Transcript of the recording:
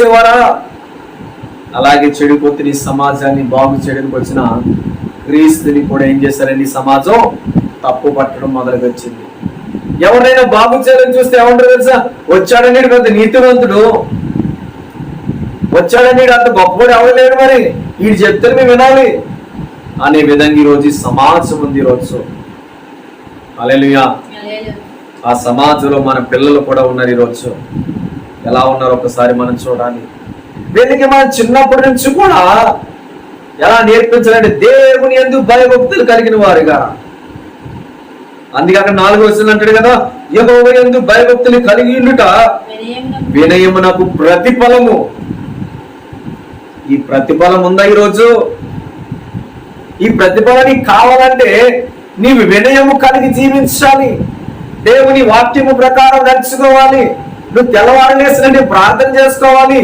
చేసేవారా? అలాగే చెడిపోతున్న ఈ సమాజాన్ని బాగు చేయడానికి వచ్చిన క్రీస్తుని కూడా ఏం చేశారండి? సమాజం తప్పు పట్టడం మొదలుకొచ్చింది. ఎవరైనా బాగు చేయాలని చూస్తే ఏమంటారు తెలుసా? వచ్చాడని పెద్ద నీతివంతుడు, వచ్చాడని అంత గొప్పవాడు ఎవడలేడు, మరి వీడు చెప్తే మేము వినాలి అనే విధంగా ఈరోజు ఈ సమాజం ఉంది. ఈరోజు హల్లెలూయా. ఆ సమాజంలో మన పిల్లలు కూడా ఉన్నారు. ఈరోజు ఎలా ఉన్నారో ఒకసారి మనం చూడాలి. వీళ్ళకి మనం చిన్నప్పటి నుంచి కూడా ఎలా నేర్పించాలంటే దేవుని యందు భయభక్తులు కలిగిన వారుగా. అందుకే అక్కడ 4వ వచనం అంటాడు కదా, యెహోవా యందు భయభక్తులు కలిగి ఉండుట వినయమునకు ప్రతిఫలము. ఈ ప్రతిఫలం ఉందా ఈరోజు? ఈ ప్రతిఫలం నీకు కావాలంటే నీవు వినయము కలిగి జీవించాలి, దేవుని వాక్యము ప్రకారం నడుచుకోవాలి, నువ్వు తెల్లవారు లేసినట్టు ప్రార్థన చేసుకోవాలి.